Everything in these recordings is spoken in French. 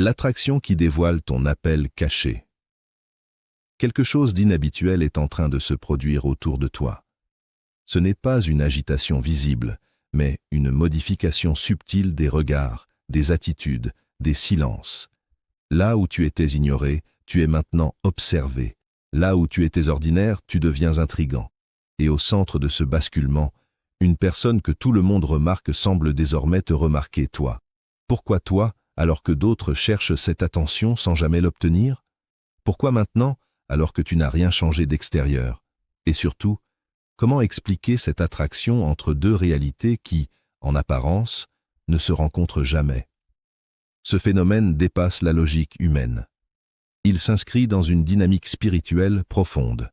L'attraction qui dévoile ton appel caché. Quelque chose d'inhabituel est en train de se produire autour de toi. Ce n'est pas une agitation visible, mais une modification subtile des regards, des attitudes, des silences. Là où tu étais ignoré, tu es maintenant observé. Là où tu étais ordinaire, tu deviens intrigant. Et au centre de ce basculement, une personne que tout le monde remarque semble désormais te remarquer toi. Pourquoi toi, alors que d'autres cherchent cette attention sans jamais l'obtenir? Pourquoi maintenant, alors que tu n'as rien changé d'extérieur? Et surtout, comment expliquer cette attraction entre deux réalités qui, en apparence, ne se rencontrent jamais? Ce phénomène dépasse la logique humaine. Il s'inscrit dans une dynamique spirituelle profonde.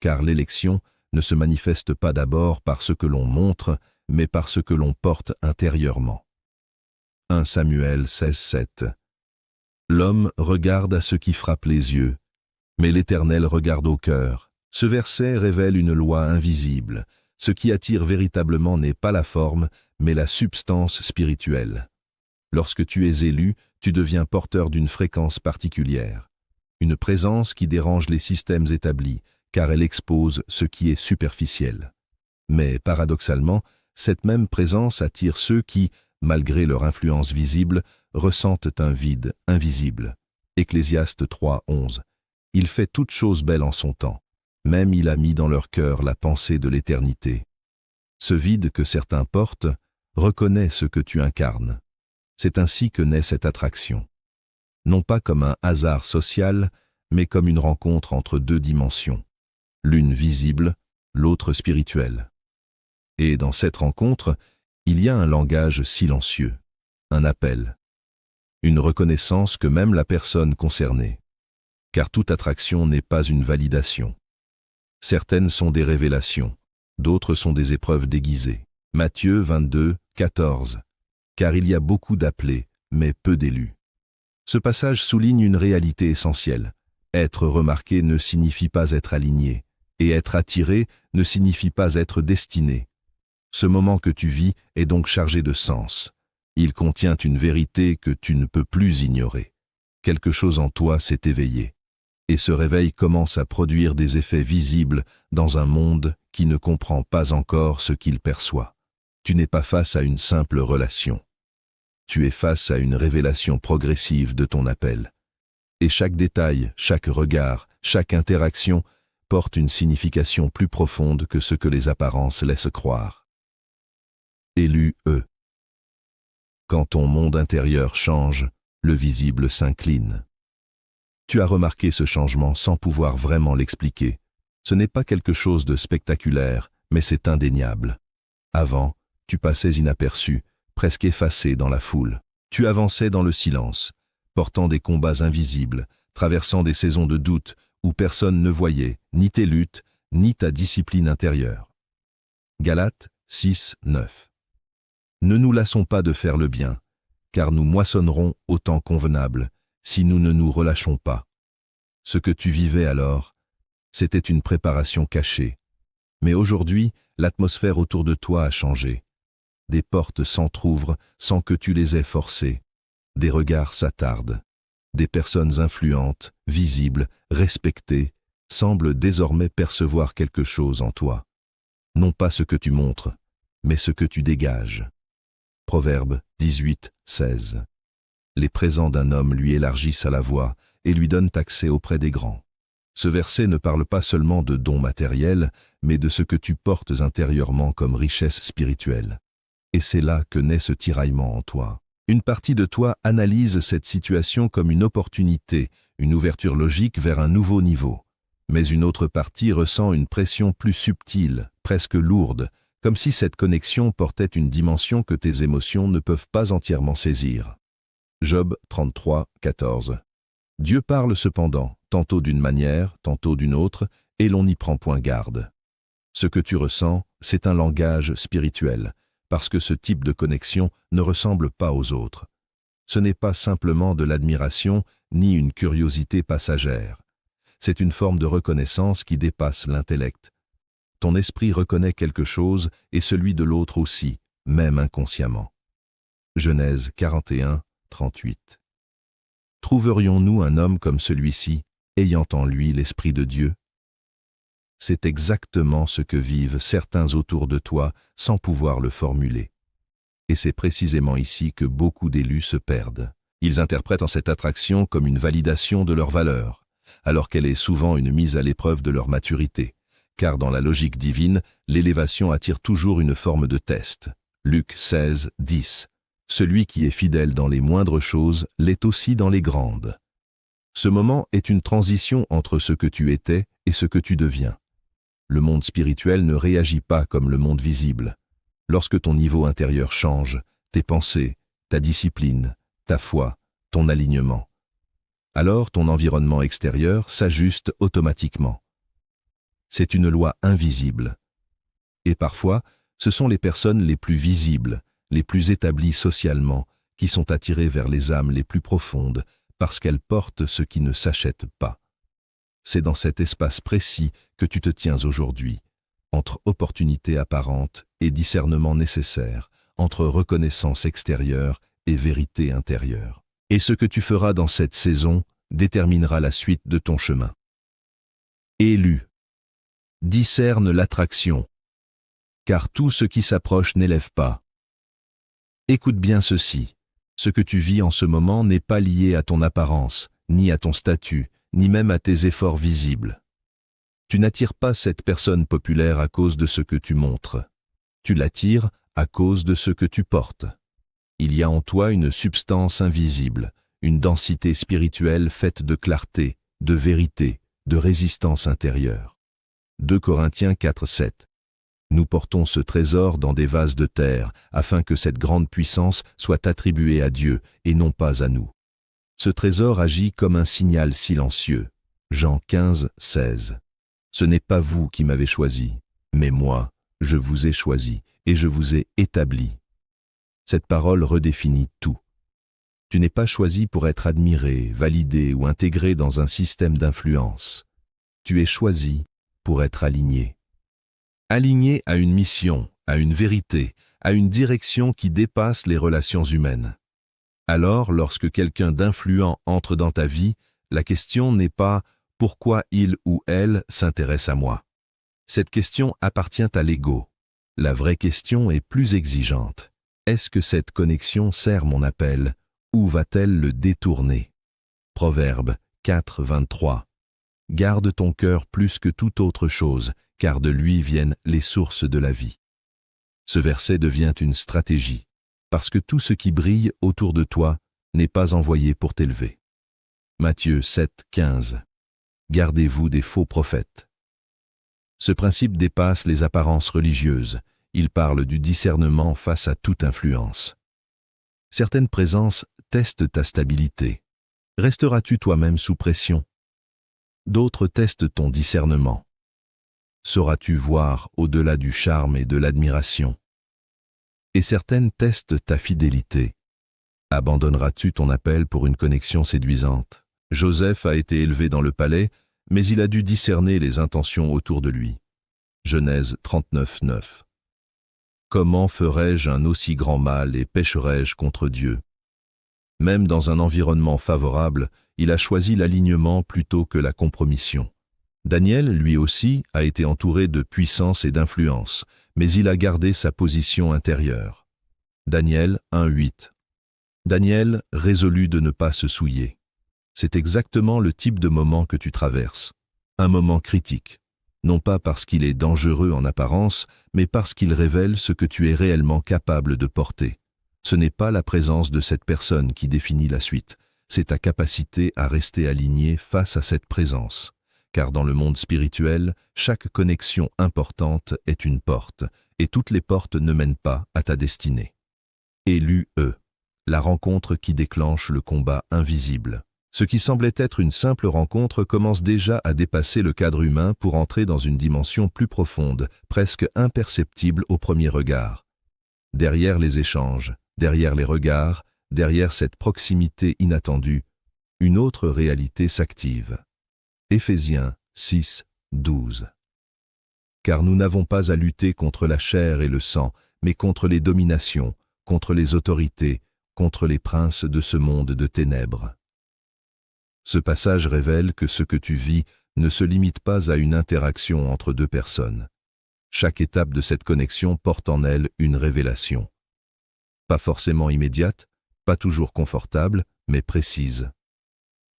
Car l'élection ne se manifeste pas d'abord par ce que l'on montre, mais par ce que l'on porte intérieurement. 1 Samuel 16:7. L'homme regarde à ce qui frappe les yeux, mais l'Éternel regarde au cœur. Ce verset révèle une loi invisible. Ce qui attire véritablement n'est pas la forme, mais la substance spirituelle. Lorsque tu es élu, tu deviens porteur d'une fréquence particulière. Une présence qui dérange les systèmes établis, car elle expose ce qui est superficiel. Mais paradoxalement, cette même présence attire ceux qui, malgré leur influence visible, ressentent un vide invisible. Ecclésiaste 3:11. Il fait toutes choses belles en son temps. Même il a mis dans leur cœur la pensée de l'éternité. Ce vide que certains portent reconnaît ce que tu incarnes. C'est ainsi que naît cette attraction. Non pas comme un hasard social, mais comme une rencontre entre deux dimensions. L'une visible, l'autre spirituelle. Et dans cette rencontre, il y a un langage silencieux, un appel, une reconnaissance que même la personne concernée. Car toute attraction n'est pas une validation. Certaines sont des révélations, d'autres sont des épreuves déguisées. Matthieu 22:14. Car il y a beaucoup d'appelés, mais peu d'élus. Ce passage souligne une réalité essentielle. Être remarqué ne signifie pas être aligné, et être attiré ne signifie pas être destiné. Ce moment que tu vis est donc chargé de sens. Il contient une vérité que tu ne peux plus ignorer. Quelque chose en toi s'est éveillé. Et ce réveil commence à produire des effets visibles dans un monde qui ne comprend pas encore ce qu'il perçoit. Tu n'es pas face à une simple relation. Tu es face à une révélation progressive de ton appel. Et chaque détail, chaque regard, chaque interaction porte une signification plus profonde que ce que les apparences laissent croire. Élu E. Quand ton monde intérieur change, le visible s'incline. Tu as remarqué ce changement sans pouvoir vraiment l'expliquer. Ce n'est pas quelque chose de spectaculaire, mais c'est indéniable. Avant, tu passais inaperçu, presque effacé dans la foule. Tu avançais dans le silence, portant des combats invisibles, traversant des saisons de doute où personne ne voyait ni tes luttes, ni ta discipline intérieure. Galates 6:9. Ne nous lassons pas de faire le bien, car nous moissonnerons au temps convenable, si nous ne nous relâchons pas. Ce que tu vivais alors, c'était une préparation cachée. Mais aujourd'hui, l'atmosphère autour de toi a changé. Des portes s'entr'ouvrent sans que tu les aies forcées. Des regards s'attardent. Des personnes influentes, visibles, respectées, semblent désormais percevoir quelque chose en toi. Non pas ce que tu montres, mais ce que tu dégages. Proverbe 18:16. Les présents d'un homme lui élargissent à la voix et lui donnent accès auprès des grands. Ce verset ne parle pas seulement de dons matériels, mais de ce que tu portes intérieurement comme richesse spirituelle. Et c'est là que naît ce tiraillement en toi. Une partie de toi analyse cette situation comme une opportunité, une ouverture logique vers un nouveau niveau. Mais une autre partie ressent une pression plus subtile, presque lourde, comme si cette connexion portait une dimension que tes émotions ne peuvent pas entièrement saisir. Job 33:14. Dieu parle cependant, tantôt d'une manière, tantôt d'une autre, et l'on n'y prend point garde. Ce que tu ressens, c'est un langage spirituel, parce que ce type de connexion ne ressemble pas aux autres. Ce n'est pas simplement de l'admiration, ni une curiosité passagère. C'est une forme de reconnaissance qui dépasse l'intellect. Ton esprit reconnaît quelque chose et celui de l'autre aussi, même inconsciemment. Genèse 41:38. trouverions-nous un homme comme celui-ci, ayant en lui l'Esprit de Dieu? C'est exactement ce que vivent certains autour de toi sans pouvoir le formuler. Et c'est précisément ici que beaucoup d'élus se perdent. Ils interprètent en cette attraction comme une validation de leur valeur, alors qu'elle est souvent une mise à l'épreuve de leur maturité. Car dans la logique divine, l'élévation attire toujours une forme de test. Luc 16, 10. Celui qui est fidèle dans les moindres choses l'est aussi dans les grandes. Ce moment est une transition entre ce que tu étais et ce que tu deviens. Le monde spirituel ne réagit pas comme le monde visible. Lorsque ton niveau intérieur change, tes pensées, ta discipline, ta foi, ton alignement, alors ton environnement extérieur s'ajuste automatiquement. C'est une loi invisible. Et parfois, ce sont les personnes les plus visibles, les plus établies socialement, qui sont attirées vers les âmes les plus profondes, parce qu'elles portent ce qui ne s'achète pas. C'est dans cet espace précis que tu te tiens aujourd'hui, entre opportunité apparente et discernement nécessaire, entre reconnaissance extérieure et vérité intérieure. Et ce que tu feras dans cette saison déterminera la suite de ton chemin. Élu. Discerne l'attraction, car tout ce qui s'approche n'élève pas. Écoute bien ceci, ce que tu vis en ce moment n'est pas lié à ton apparence, ni à ton statut, ni même à tes efforts visibles. Tu n'attires pas cette personne populaire à cause de ce que tu montres. Tu l'attires à cause de ce que tu portes. Il y a en toi une substance invisible, une densité spirituelle faite de clarté, de vérité, de résistance intérieure. 2 Corinthiens 4, 7. Nous portons ce trésor dans des vases de terre, afin que cette grande puissance soit attribuée à Dieu et non pas à nous. Ce trésor agit comme un signal silencieux. Jean 15, 16. Ce n'est pas vous qui m'avez choisi, mais moi, je vous ai choisi et je vous ai établi. Cette parole redéfinit tout. Tu n'es pas choisi pour être admiré, validé ou intégré dans un système d'influence. Tu es choisi pour être aligné. Aligné à une mission, à une vérité, à une direction qui dépasse les relations humaines. Alors, lorsque quelqu'un d'influent entre dans ta vie, la question n'est pas « pourquoi il ou elle s'intéresse à moi ?» Cette question appartient à l'ego. La vraie question est plus exigeante. Est-ce que cette connexion sert mon appel ou va-t-elle le détourner? Proverbe 4, 23. Garde ton cœur plus que toute autre chose, car de lui viennent les sources de la vie. Ce verset devient une stratégie, parce que tout ce qui brille autour de toi n'est pas envoyé pour t'élever. Matthieu 7, 15. Gardez-vous des faux prophètes. Ce principe dépasse les apparences religieuses. Il parle du discernement face à toute influence. Certaines présences testent ta stabilité. Resteras-tu toi-même sous pression? D'autres testent ton discernement. Sauras-tu voir au-delà du charme et de l'admiration? Et certaines testent ta fidélité. Abandonneras-tu ton appel pour une connexion séduisante? Joseph a été élevé dans le palais, mais il a dû discerner les intentions autour de lui. Genèse 39, 9. Comment ferais-je un aussi grand mal et pécherais-je contre Dieu? Même dans un environnement favorable, il a choisi l'alignement plutôt que la compromission. Daniel, lui aussi, a été entouré de puissance et d'influence, mais il a gardé sa position intérieure. Daniel 1:8. Daniel résolut de ne pas se souiller. C'est exactement le type de moment que tu traverses. Un moment critique. Non pas parce qu'il est dangereux en apparence, mais parce qu'il révèle ce que tu es réellement capable de porter. Ce n'est pas la présence de cette personne qui définit la suite, c'est ta capacité à rester aligné face à cette présence. Car dans le monde spirituel, chaque connexion importante est une porte, et toutes les portes ne mènent pas à ta destinée. Élu E. La rencontre qui déclenche le combat invisible. Ce qui semblait être une simple rencontre commence déjà à dépasser le cadre humain pour entrer dans une dimension plus profonde, presque imperceptible au premier regard. Derrière les échanges, derrière les regards, derrière cette proximité inattendue, une autre réalité s'active. Éphésiens 6, 12. Car nous n'avons pas à lutter contre la chair et le sang, mais contre les dominations, contre les autorités, contre les princes de ce monde de ténèbres. Ce passage révèle que ce que tu vis ne se limite pas à une interaction entre deux personnes. Chaque étape de cette connexion porte en elle une révélation. Pas forcément immédiate, pas toujours confortable, mais précise.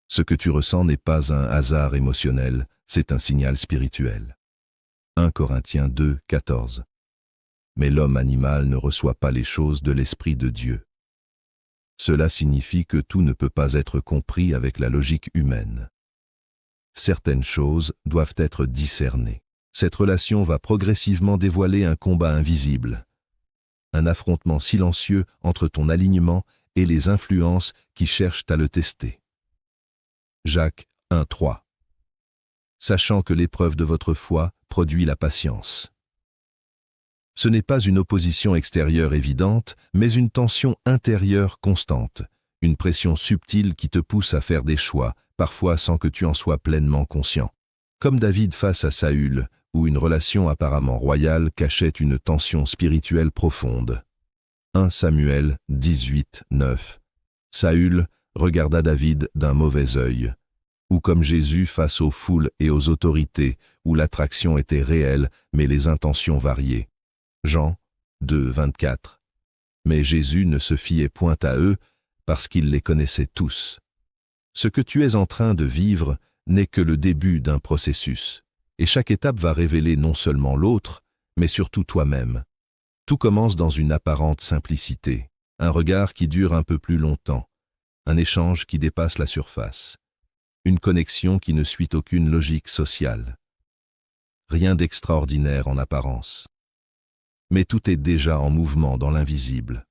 Ce que tu ressens n'est pas un hasard émotionnel, c'est un signal spirituel. 1 Corinthiens 2, 14. Mais l'homme animal ne reçoit pas les choses de l'Esprit de Dieu. Cela signifie que tout ne peut pas être compris avec la logique humaine. Certaines choses doivent être discernées. Cette relation va progressivement dévoiler un combat invisible, un affrontement silencieux entre ton alignement et les influences qui cherchent à le tester. Jacques 1, 3. Sachant que l'épreuve de votre foi produit la patience. Ce n'est pas une opposition extérieure évidente, mais une tension intérieure constante, une pression subtile qui te pousse à faire des choix, parfois sans que tu en sois pleinement conscient. Comme David face à Saül, où une relation apparemment royale cachait une tension spirituelle profonde. 1 Samuel 18, 9. Saül regarda David d'un mauvais œil, ou comme Jésus face aux foules et aux autorités, où l'attraction était réelle, mais les intentions variaient. Jean 2, 24. Mais Jésus ne se fiait point à eux, parce qu'il les connaissait tous. Ce que tu es en train de vivre n'est que le début d'un processus, et chaque étape va révéler non seulement l'autre, mais surtout toi-même. Tout commence dans une apparente simplicité, un regard qui dure un peu plus longtemps, un échange qui dépasse la surface, une connexion qui ne suit aucune logique sociale. Rien d'extraordinaire en apparence. Mais tout est déjà en mouvement dans l'invisible.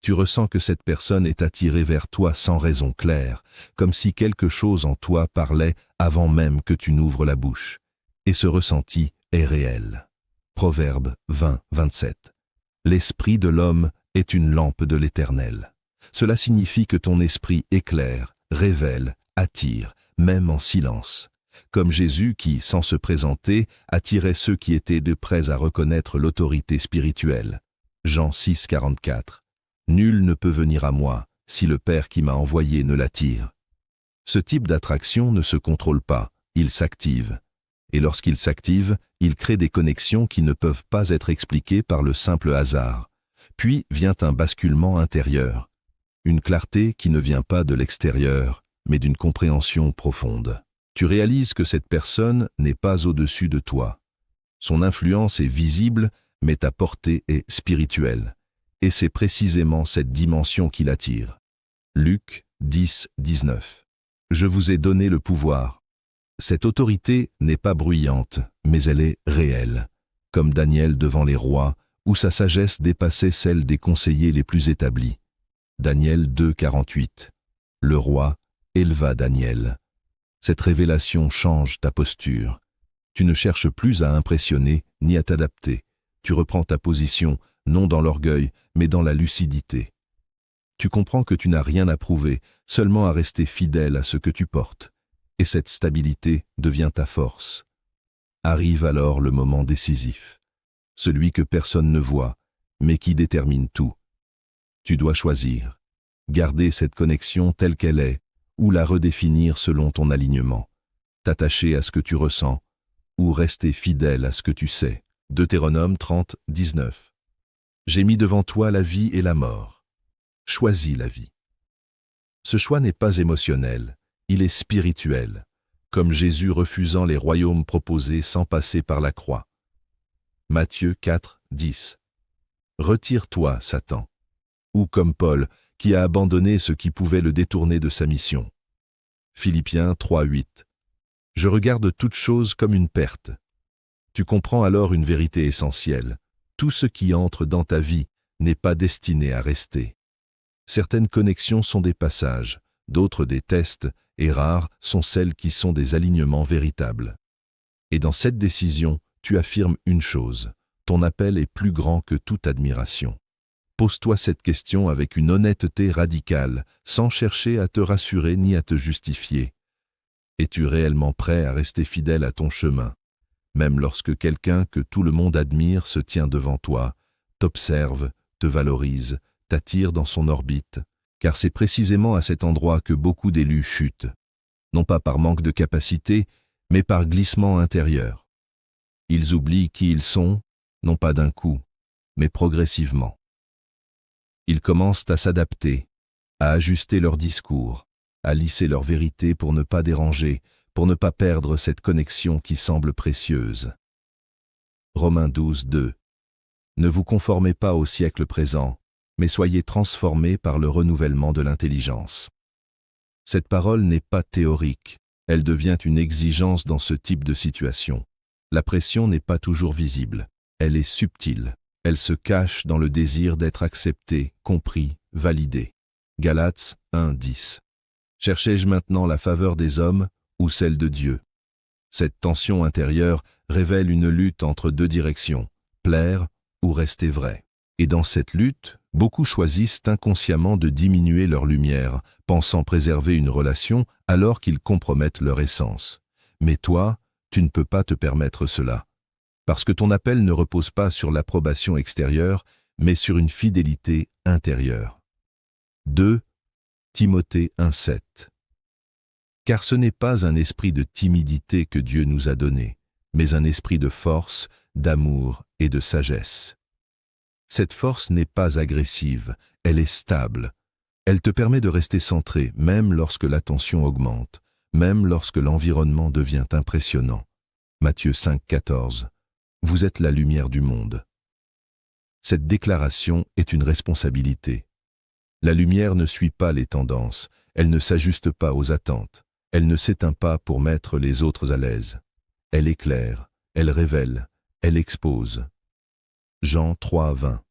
Tu ressens que cette personne est attirée vers toi sans raison claire, comme si quelque chose en toi parlait avant même que tu n'ouvres la bouche. Et ce ressenti est réel. Proverbe 20, 27. L'esprit de l'homme est une lampe de l'Éternel. Cela signifie que ton esprit éclaire, révèle, attire, même en silence. Comme Jésus qui, sans se présenter, attirait ceux qui étaient de près à reconnaître l'autorité spirituelle. Jean 6, 44. Nul ne peut venir à moi, si le Père qui m'a envoyé ne l'attire. Ce type d'attraction ne se contrôle pas, il s'active. Et lorsqu'il s'active, il crée des connexions qui ne peuvent pas être expliquées par le simple hasard. Puis vient un basculement intérieur, une clarté qui ne vient pas de l'extérieur, mais d'une compréhension profonde. Tu réalises que cette personne n'est pas au-dessus de toi. Son influence est visible, mais ta portée est spirituelle. Et c'est précisément cette dimension qui l'attire. Luc 10, 19. Je vous ai donné le pouvoir. Cette autorité n'est pas bruyante, mais elle est réelle, comme Daniel devant les rois, où sa sagesse dépassait celle des conseillers les plus établis. Daniel 2, 48. Le roi éleva Daniel. Cette révélation change ta posture. Tu ne cherches plus à impressionner ni à t'adapter. Tu reprends ta position, non dans l'orgueil, mais dans la lucidité. Tu comprends que tu n'as rien à prouver, seulement à rester fidèle à ce que tu portes. Et cette stabilité devient ta force. Arrive alors le moment décisif, celui que personne ne voit, mais qui détermine tout. Tu dois choisir, garder cette connexion telle qu'elle est, ou la redéfinir selon ton alignement, t'attacher à ce que tu ressens, ou rester fidèle à ce que tu sais. Deutéronome 30, 19. J'ai mis devant toi la vie et la mort. Choisis la vie. Ce choix n'est pas émotionnel, il est spirituel, comme Jésus refusant les royaumes proposés sans passer par la croix. Matthieu 4, 10. Retire-toi, Satan. Ou comme Paul, qui a abandonné ce qui pouvait le détourner de sa mission. Philippiens 3, 8. Je regarde toute chose comme une perte. Tu comprends alors une vérité essentielle. Tout ce qui entre dans ta vie n'est pas destiné à rester. Certaines connexions sont des passages, d'autres des tests, et rares sont celles qui sont des alignements véritables. Et dans cette décision, tu affirmes une chose, ton appel est plus grand que toute admiration. Pose-toi cette question avec une honnêteté radicale, sans chercher à te rassurer ni à te justifier. Es-tu réellement prêt à rester fidèle à ton chemin, même lorsque quelqu'un que tout le monde admire se tient devant toi, t'observe, te valorise, t'attire dans son orbite, car c'est précisément à cet endroit que beaucoup d'élus chutent. non pas par manque de capacité, mais par glissement intérieur. Ils oublient qui ils sont, non pas d'un coup, mais progressivement. Ils commencent à s'adapter, à ajuster leur discours, à lisser leur vérité pour ne pas déranger, pour ne pas perdre cette connexion qui semble précieuse. Romains 12, 2. Ne vous conformez pas au siècle présent, mais soyez transformés par le renouvellement de l'intelligence. Cette parole n'est pas théorique, elle devient une exigence dans ce type de situation. La pression n'est pas toujours visible, elle est subtile, elle se cache dans le désir d'être accepté, compris, validé. Galates 1, 10. Cherchais-je maintenant la faveur des hommes ou celle de Dieu? Cette tension intérieure révèle une lutte entre deux directions, plaire ou rester vrai. Et dans cette lutte, beaucoup choisissent inconsciemment de diminuer leur lumière, pensant préserver une relation alors qu'ils compromettent leur essence. Mais toi, tu ne peux pas te permettre cela, parce que ton appel ne repose pas sur l'approbation extérieure, mais sur une fidélité intérieure. 2 Timothée 1,7. Car ce n'est pas un esprit de timidité que Dieu nous a donné, mais un esprit de force, d'amour et de sagesse. Cette force n'est pas agressive, elle est stable. Elle te permet de rester centré, même lorsque la tension augmente, même lorsque l'environnement devient impressionnant. Matthieu 5, 14. Vous êtes la lumière du monde. Cette déclaration est une responsabilité. La lumière ne suit pas les tendances, elle ne s'ajuste pas aux attentes, elle ne s'éteint pas pour mettre les autres à l'aise. Elle éclaire, elle révèle, elle expose. Jean 3, 20.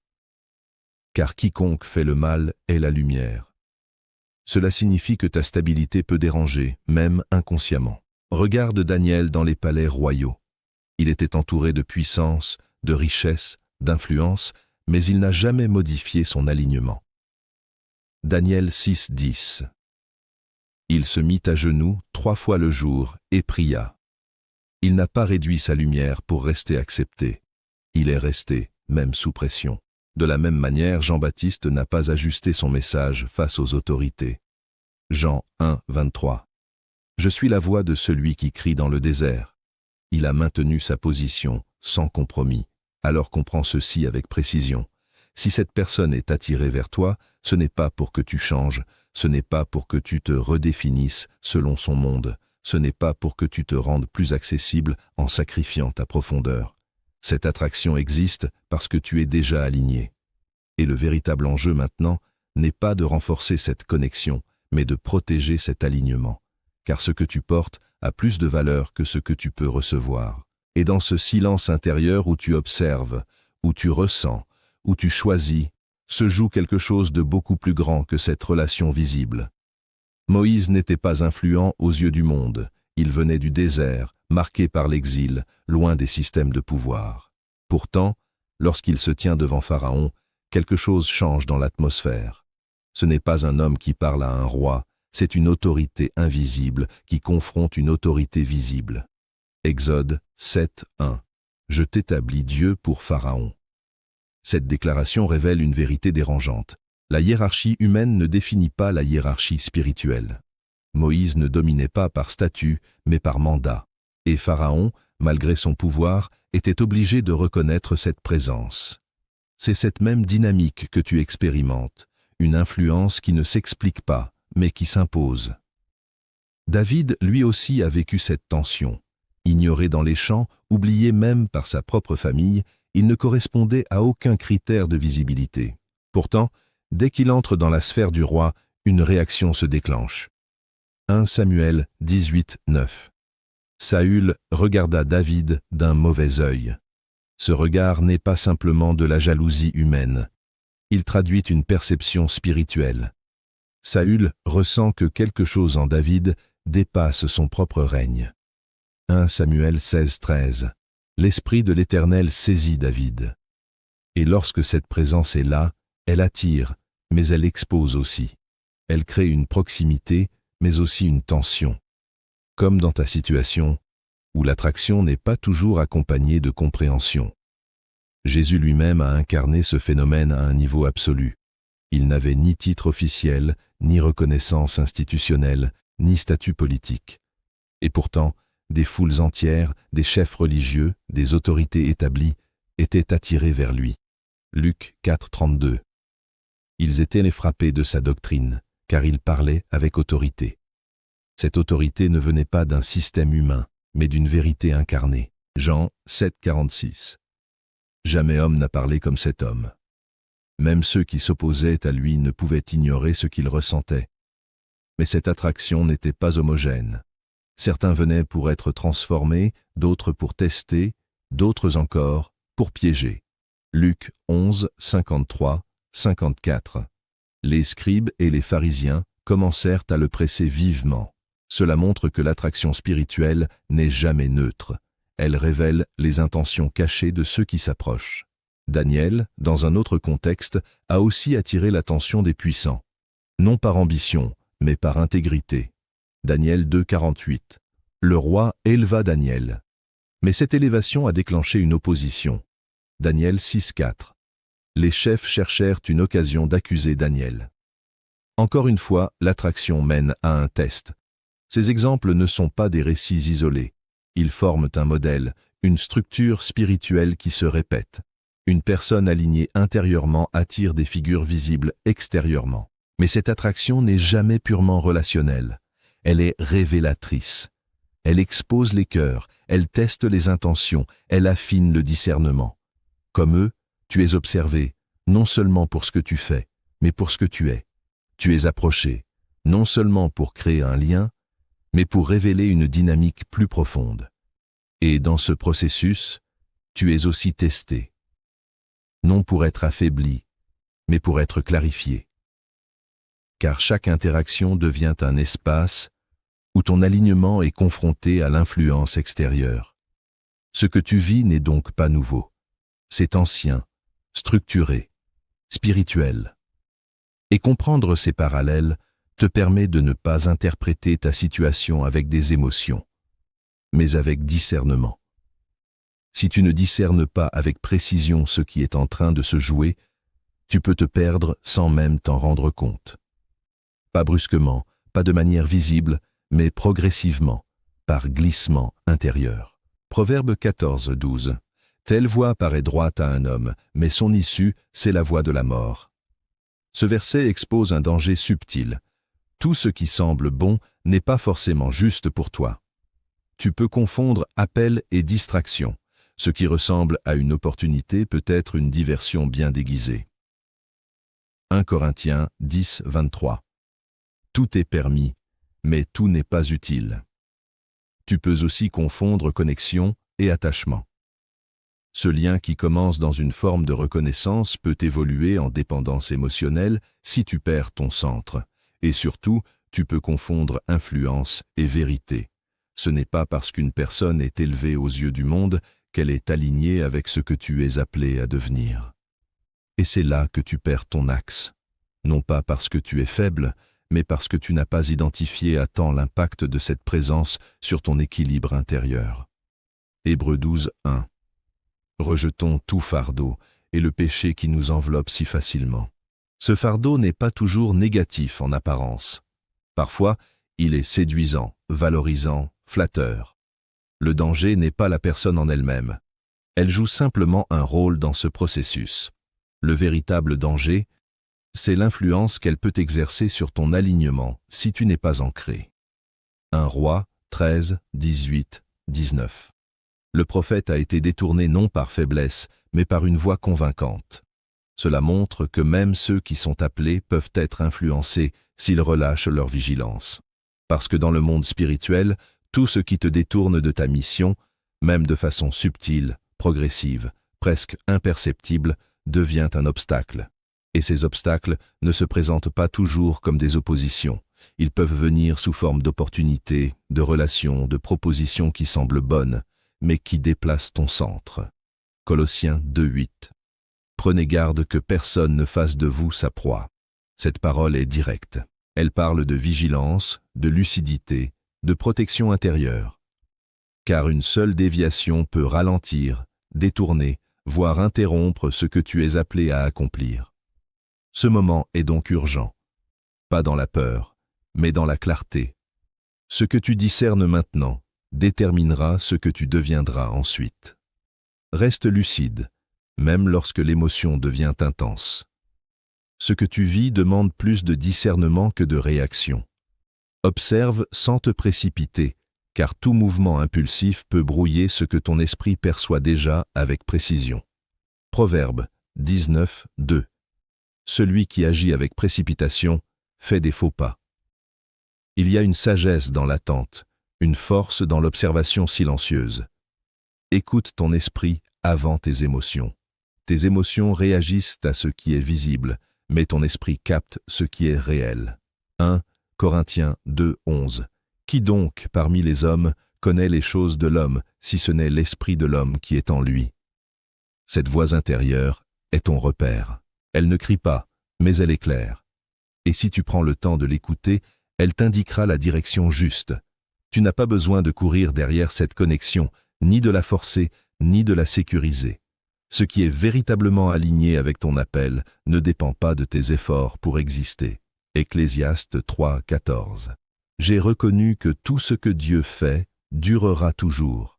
Car quiconque fait le mal est la lumière. Cela signifie que ta stabilité peut déranger, même inconsciemment. Regarde Daniel dans les palais royaux. Il était entouré de puissance, de richesse, d'influence, mais il n'a jamais modifié son alignement. Daniel 6, 10. Il se mit à genoux 3 fois le jour et pria. Il n'a pas réduit sa lumière pour rester accepté. Il est resté, même sous pression. De la même manière, Jean-Baptiste n'a pas ajusté son message face aux autorités. Jean 1, 23. Je suis la voix de celui qui crie dans le désert. Il a maintenu sa position, sans compromis. Alors comprends ceci avec précision. Si cette personne est attirée vers toi, ce n'est pas pour que tu changes, ce n'est pas pour que tu te redéfinisses selon son monde, ce n'est pas pour que tu te rendes plus accessible en sacrifiant ta profondeur. Cette attraction existe parce que tu es déjà aligné. Et le véritable enjeu maintenant n'est pas de renforcer cette connexion, mais de protéger cet alignement. Car ce que tu portes a plus de valeur que ce que tu peux recevoir. Et dans ce silence intérieur où tu observes, où tu ressens, où tu choisis, se joue quelque chose de beaucoup plus grand que cette relation visible. Moïse n'était pas influent aux yeux du monde. Il venait du désert, marqué par l'exil, loin des systèmes de pouvoir. Pourtant, lorsqu'il se tient devant Pharaon, quelque chose change dans l'atmosphère. Ce n'est pas un homme qui parle à un roi, c'est une autorité invisible qui confronte une autorité visible. Exode 7, 1. Je t'établis Dieu pour Pharaon. Cette déclaration révèle une vérité dérangeante. La hiérarchie humaine ne définit pas la hiérarchie spirituelle. Moïse ne dominait pas par statut, mais par mandat. Et Pharaon, malgré son pouvoir, était obligé de reconnaître cette présence. C'est cette même dynamique que tu expérimentes, une influence qui ne s'explique pas, mais qui s'impose. David, lui aussi, a vécu cette tension. Ignoré dans les champs, oublié même par sa propre famille, il ne correspondait à aucun critère de visibilité. Pourtant, dès qu'il entre dans la sphère du roi, une réaction se déclenche. 1 Samuel 18, 9. Saül regarda David d'un mauvais œil. Ce regard n'est pas simplement de la jalousie humaine. Il traduit une perception spirituelle. Saül ressent que quelque chose en David dépasse son propre règne. 1 Samuel 16, 13. L'Esprit de l'Éternel saisit David. Et lorsque cette présence est là, elle attire, mais elle expose aussi. Elle crée une proximité, mais aussi une tension. Comme dans ta situation, où l'attraction n'est pas toujours accompagnée de compréhension. Jésus lui-même a incarné ce phénomène à un niveau absolu. Il n'avait ni titre officiel, ni reconnaissance institutionnelle, ni statut politique. Et pourtant, des foules entières, des chefs religieux, des autorités établies, étaient attirés vers lui. Luc 4, 32. Ils étaient frappés de sa doctrine, car il parlait avec autorité. Cette autorité ne venait pas d'un système humain, mais d'une vérité incarnée. Jean 7, 46. Jamais homme n'a parlé comme cet homme. Même ceux qui s'opposaient à lui ne pouvaient ignorer ce qu'il ressentait. Mais cette attraction n'était pas homogène. Certains venaient pour être transformés, d'autres pour tester, d'autres encore pour piéger. Luc 11, 53, 54. Les scribes et les pharisiens commencèrent à le presser vivement. Cela montre que l'attraction spirituelle n'est jamais neutre. Elle révèle les intentions cachées de ceux qui s'approchent. Daniel, dans un autre contexte, a aussi attiré l'attention des puissants. Non par ambition, mais par intégrité. Daniel 2, 48. Le roi éleva Daniel. Mais cette élévation a déclenché une opposition. Daniel 6, 4. Les chefs cherchèrent une occasion d'accuser Daniel. Encore une fois, l'attraction mène à un test. Ces exemples ne sont pas des récits isolés. Ils forment un modèle, une structure spirituelle qui se répète. Une personne alignée intérieurement attire des figures visibles extérieurement. Mais cette attraction n'est jamais purement relationnelle. Elle est révélatrice. Elle expose les cœurs, elle teste les intentions, elle affine le discernement. Comme eux, tu es observé, non seulement pour ce que tu fais, mais pour ce que tu es. Tu es approché, non seulement pour créer un lien, mais pour révéler une dynamique plus profonde. Et dans ce processus, tu es aussi testé. Non pour être affaibli, mais pour être clarifié. Car chaque interaction devient un espace où ton alignement est confronté à l'influence extérieure. Ce que tu vis n'est donc pas nouveau. C'est ancien, structuré, spirituel. Et comprendre ces parallèles te permet de ne pas interpréter ta situation avec des émotions, mais avec discernement. Si tu ne discernes pas avec précision ce qui est en train de se jouer, tu peux te perdre sans même t'en rendre compte. Pas brusquement, pas de manière visible, mais progressivement, par glissement intérieur. Proverbe 14, 12. Telle voie paraît droite à un homme, mais son issue, c'est la voie de la mort. Ce verset expose un danger subtil. Tout ce qui semble bon n'est pas forcément juste pour toi. Tu peux confondre appel et distraction. Ce qui ressemble à une opportunité peut être une diversion bien déguisée. 1 Corinthiens 10, 23. Tout est permis, mais tout n'est pas utile. Tu peux aussi confondre connexion et attachement. Ce lien qui commence dans une forme de reconnaissance peut évoluer en dépendance émotionnelle si tu perds ton centre. Et surtout, tu peux confondre influence et vérité. Ce n'est pas parce qu'une personne est élevée aux yeux du monde qu'elle est alignée avec ce que tu es appelé à devenir. Et c'est là que tu perds ton axe. Non pas parce que tu es faible, mais parce que tu n'as pas identifié à temps l'impact de cette présence sur ton équilibre intérieur. Hébreux 12, 1. Rejetons tout fardeau et le péché qui nous enveloppe si facilement. Ce fardeau n'est pas toujours négatif en apparence. Parfois, il est séduisant, valorisant, flatteur. Le danger n'est pas la personne en elle-même. Elle joue simplement un rôle dans ce processus. Le véritable danger, c'est l'influence qu'elle peut exercer sur ton alignement si tu n'es pas ancré. 1 Roi 13, 18, 19. Le prophète a été détourné non par faiblesse, mais par une voix convaincante. Cela montre que même ceux qui sont appelés peuvent être influencés s'ils relâchent leur vigilance. Parce que dans le monde spirituel, tout ce qui te détourne de ta mission, même de façon subtile, progressive, presque imperceptible, devient un obstacle. Et ces obstacles ne se présentent pas toujours comme des oppositions. Ils peuvent venir sous forme d'opportunités, de relations, de propositions qui semblent bonnes, mais qui déplacent ton centre. Colossiens 2:8. Prenez garde que personne ne fasse de vous sa proie. Cette parole est directe. Elle parle de vigilance, de lucidité, de protection intérieure. Car une seule déviation peut ralentir, détourner, voire interrompre ce que tu es appelé à accomplir. Ce moment est donc urgent. Pas dans la peur, mais dans la clarté. Ce que tu discernes maintenant déterminera ce que tu deviendras ensuite. Reste lucide, même lorsque l'émotion devient intense. Ce que tu vis demande plus de discernement que de réaction. Observe sans te précipiter, car tout mouvement impulsif peut brouiller ce que ton esprit perçoit déjà avec précision. Proverbe 19, 2. Celui qui agit avec précipitation fait des faux pas. Il y a une sagesse dans l'attente, une force dans l'observation silencieuse. Écoute ton esprit avant tes émotions. Tes émotions réagissent à ce qui est visible, mais ton esprit capte ce qui est réel. 1 Corinthiens 2, 11. Qui donc, parmi les hommes, connaît les choses de l'homme, si ce n'est l'esprit de l'homme qui est en lui? Cette voix intérieure est ton repère. Elle ne crie pas, mais elle éclaire. Et si tu prends le temps de l'écouter, elle t'indiquera la direction juste. Tu n'as pas besoin de courir derrière cette connexion, ni de la forcer, ni de la sécuriser. Ce qui est véritablement aligné avec ton appel ne dépend pas de tes efforts pour exister. Ecclésiaste 3, 14. J'ai reconnu que tout ce que Dieu fait durera toujours.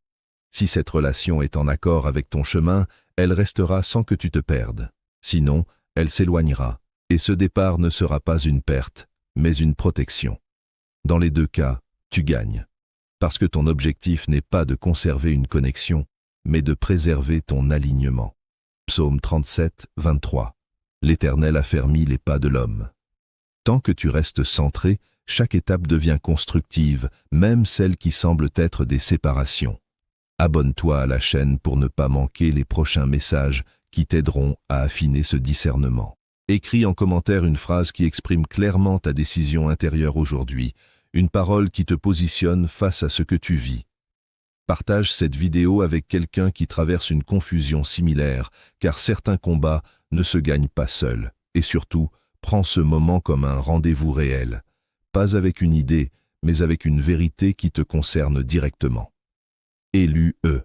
Si cette relation est en accord avec ton chemin, elle restera sans que tu te perdes. Sinon, elle s'éloignera, et ce départ ne sera pas une perte, mais une protection. Dans les deux cas, tu gagnes. Parce que ton objectif n'est pas de conserver une connexion, mais de préserver ton alignement. Psaume 37, 23. L'Éternel affermit les pas de l'homme. Tant que tu restes centré, chaque étape devient constructive, même celles qui semblent être des séparations. Abonne-toi à la chaîne pour ne pas manquer les prochains messages qui t'aideront à affiner ce discernement. Écris en commentaire une phrase qui exprime clairement ta décision intérieure aujourd'hui, une parole qui te positionne face à ce que tu vis. Partage cette vidéo avec quelqu'un qui traverse une confusion similaire, car certains combats ne se gagnent pas seuls. Et surtout, prends ce moment comme un rendez-vous réel, pas avec une idée, mais avec une vérité qui te concerne directement. Élu E.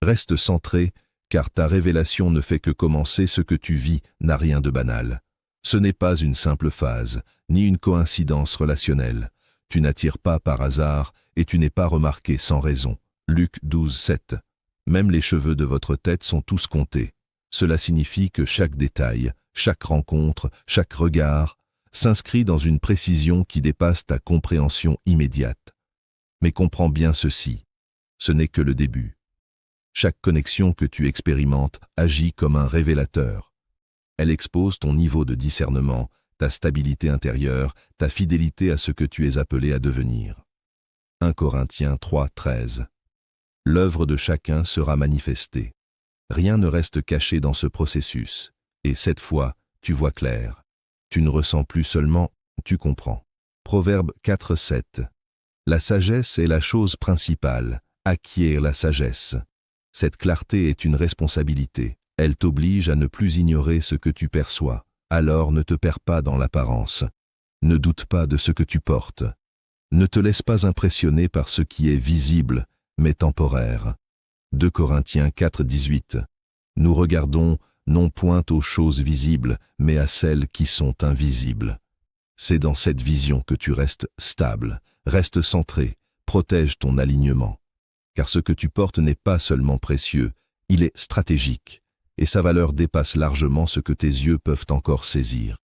Reste centré, car ta révélation ne fait que commencer. Ce que tu vis n'a rien de banal. Ce n'est pas une simple phase, ni une coïncidence relationnelle. Tu n'attires pas par hasard et tu n'es pas remarqué sans raison. Luc 12, 7. Même les cheveux de votre tête sont tous comptés. Cela signifie que chaque détail, chaque rencontre, chaque regard s'inscrit dans une précision qui dépasse ta compréhension immédiate. Mais comprends bien ceci, ce n'est que le début. Chaque connexion que tu expérimentes agit comme un révélateur. Elle expose ton niveau de discernement, ta stabilité intérieure, ta fidélité à ce que tu es appelé à devenir. 1 Corinthiens 3, 13. L'œuvre de chacun sera manifestée. Rien ne reste caché dans ce processus. Et cette fois, tu vois clair. Tu ne ressens plus seulement, tu comprends. Proverbe 4, 7. La sagesse est la chose principale. Acquiert la sagesse. Cette clarté est une responsabilité. Elle t'oblige à ne plus ignorer ce que tu perçois. Alors ne te perds pas dans l'apparence. Ne doute pas de ce que tu portes. Ne te laisse pas impressionner par ce qui est visible, mais temporaire. 2 Corinthiens 4, 18. Nous regardons non point aux choses visibles, mais à celles qui sont invisibles. C'est dans cette vision que tu restes stable, reste centré, protège ton alignement. Car ce que tu portes n'est pas seulement précieux, il est stratégique, et sa valeur dépasse largement ce que tes yeux peuvent encore saisir.